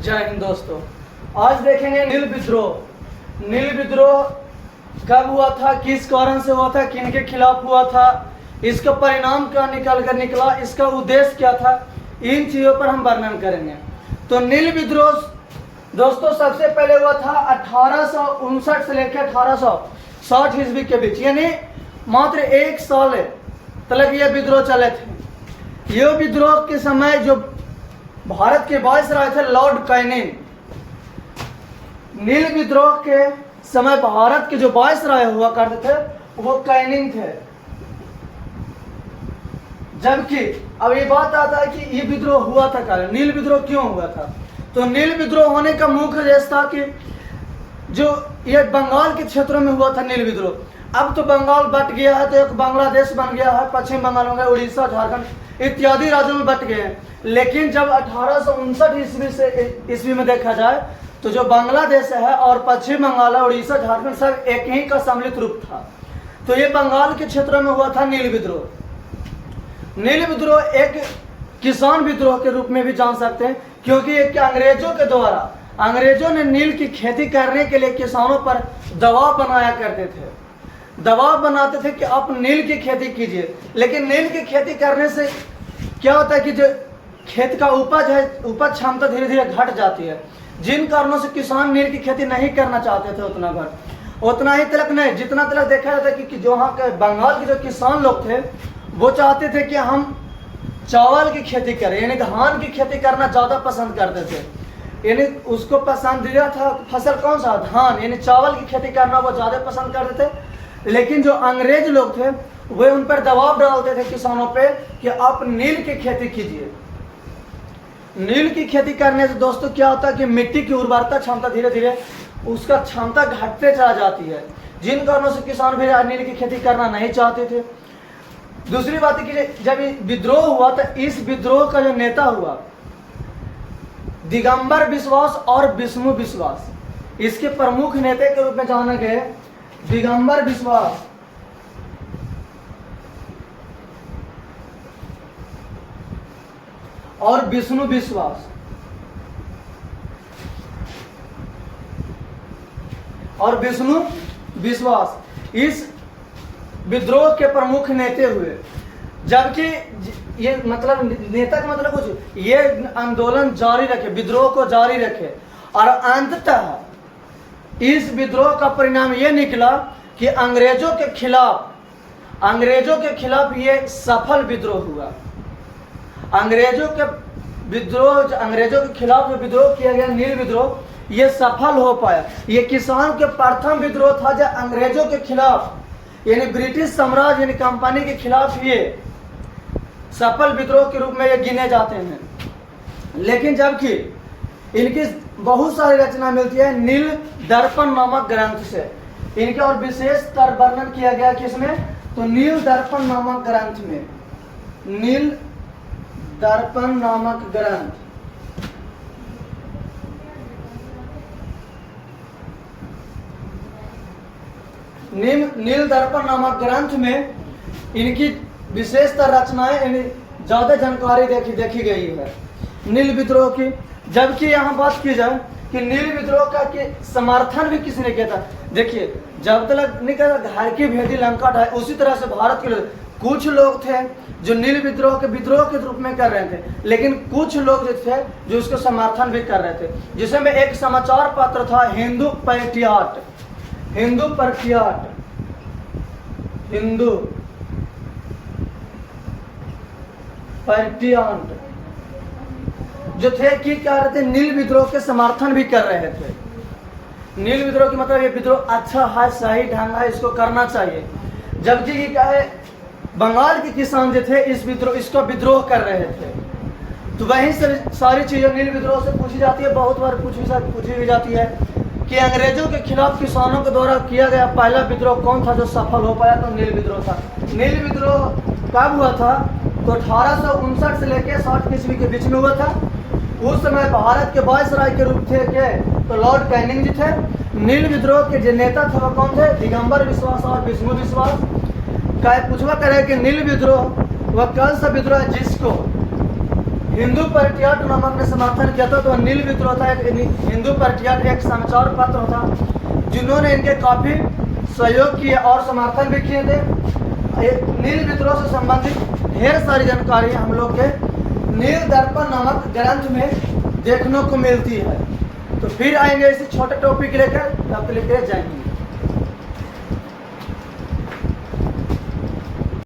जय हिंद दोस्तों। आज देखेंगे नील विद्रोह। नील विद्रोह कब हुआ था, किस कारण से हुआ था, किन के खिलाफ हुआ था, इसका परिणाम क्या निकला, इसका उद्देश्य क्या था, इन चीज़ों पर हम वर्णन करेंगे। तो नील विद्रोह दोस्तों सबसे पहले हुआ था 1859 से लेकर 1860 ईस्वी के बीच, यानी मात्र एक साल तक ये विद्रोह चले थे। ये विद्रोह के समय जो भारत के वायसराय थे लॉर्ड कैनिंग, नील विद्रोह के समय भारत के जो वायसराय हुआ करते थे वो कैनिंग थे। जबकि अब ये बात आता है कि ये विद्रोह हुआ था क्या, नील विद्रोह क्यों हुआ था। तो नील विद्रोह होने का मुख्य उद्देश्य था कि जो ये बंगाल के क्षेत्रों में हुआ था नील विद्रोह। अब तो बंगाल बट गया है, तो एक बांग्लादेश बन गया है, पश्चिम बंगाल हो गया, उड़ीसा, झारखंड इत्यादि राज्यों में बट गए हैं। लेकिन जब 1859 ईस्वी में देखा जाए तो जो बांग्लादेश है और पश्चिम बंगाल, उड़ीसा, झारखंड सब एक ही का सम्मिलित रूप था। तो ये बंगाल के क्षेत्रों में हुआ था नील विद्रोह। नील विद्रोह एक किसान विद्रोह के रूप में भी जान सकते हैं, क्योंकि एक अंग्रेजों के द्वारा अंग्रेजों ने नील की खेती करने के लिए किसानों पर दबाव बनाया करते थे। दबाव बनाते थे कि आप नील की खेती कीजिए। लेकिन नील की खेती करने से क्या होता है कि जो खेत का उपज है, उपज क्षमता धीरे धीरे घट जाती है, जिन कारणों से किसान नील की खेती नहीं करना चाहते थे उतना ही तलक नहीं, जितना तलक देखा जाता है कि जो वहाँ के बंगाल के जो किसान लोग थे वो चाहते थे कि हम चावल की खेती करें, यानी धान की खेती करना ज़्यादा पसंद करते थे। यानी उसको पसंदीदा था फसल कौन सा, धान, यानी चावल की खेती करना वो ज़्यादा पसंद करते थे। लेकिन जो अंग्रेज लोग थे वे उन पर दबाव डालते थे किसानों पे कि आप नील की खेती कीजिए। नील की खेती करने से दोस्तों क्या होता है कि मिट्टी की उर्वरता क्षमता धीरे धीरे उसका क्षमता घटते चला जाती है, जिन कारणों से किसान भी नील की खेती करना नहीं चाहते थे। दूसरी बात है कि जब विद्रोह हुआ तो इस विद्रोह का जो नेता हुआ दिगंबर बिश्वास और विष्णु विश्वास, इसके प्रमुख नेता के रूप में जाने गए दिगंबर बिश्वास और विष्णु विश्वास। और विष्णु विश्वास इस विद्रोह के प्रमुख नेता हुए। जबकि ये मतलब नेता का मतलब कुछ, ये आंदोलन जारी रखे, विद्रोह को जारी रखे, और अंततः इस विद्रोह का परिणाम ये निकला कि अंग्रेजों के खिलाफ ये सफल विद्रोह हुआ। अंग्रेजों के खिलाफ जो विद्रोह किया गया नील विद्रोह, ये सफल हो पाया। ये किसान के प्रथम विद्रोह था जो अंग्रेजों के खिलाफ, यानी ब्रिटिश साम्राज्य यानी कंपनी के खिलाफ ये सफल विद्रोह के रूप में ये गिने जाते हैं। लेकिन जबकि इनकी बहुत सारी रचना मिलती है नील दर्पण नामक ग्रंथ से, इनके और विशेष तर वर्णन किया गया किसमें, तो नील दर्पण नामक ग्रंथ में। नील दर्पण नामक ग्रंथ, नील दर्पण नामक ग्रंथ में इनकी विशेषतर रचनाएं ज्यादा जानकारी देखी गई है नील विद्रोह की। जबकि यहाँ बात की जाए कि नील विद्रोह का कि समर्थन भी किसने किया था। देखिए जब तक नहीं कहता घर की भेदी लंका ढाई, उसी तरह से भारत के लोग, कुछ लोग थे जो नील विद्रोह के रूप में कर रहे थे, लेकिन कुछ लोग जो थे जो उसको समर्थन भी कर रहे थे। जिसमें एक समाचार पत्र था हिंदू पैट्रियट, जो थे कि क्या रहे थे, नील विद्रोह के समर्थन भी कर रहे थे। नील विद्रोह की मतलब ये विद्रोह अच्छा है, सही ढंग है, इसको करना चाहिए। जबकि क्या है, बंगाल के किसान जो थे इसको विद्रोह कर रहे थे। तो वहीं से सारी चीजें नील विद्रोह से पूछी जाती है। बहुत बार पूछी भी जाती है कि अंग्रेजों के खिलाफ किसानों के द्वारा किया गया पहला विद्रोह कौन था जो सफल हो पाया, तो नील विद्रोह था। नील विद्रोह कब हुआ था, तो 1859 से लेकर 60 ईस्वी के बीच में हुआ था। उस समय भारत के वायसराय के रूप थे के तो लॉर्ड कैनिंग जी थे। नील विद्रोह के जो नेता थे वो कौन थे, दिगंबर विश्वास और विष्णु विश्वास। पूछवा करे कि नील विद्रोह वह कौन सा विद्रोह है जिसको हिंदू पाट्रियाट नामक ने समर्थन किया था। तो नील विद्रोह था एक हिंदू पाट्रियाट एक समाचार पत्र था जिन्होंने इनके काफ़ी सहयोग किए और समर्थन भी किए थे। नील विद्रोह से संबंधित ढेर सारी जानकारी हम लोग के नील दर्पण नामक ग्रंथ में देखने को मिलती है। तो फिर आएंगे इसी छोटे टॉपिक लेकर, तब तक लेकर जाएंगे।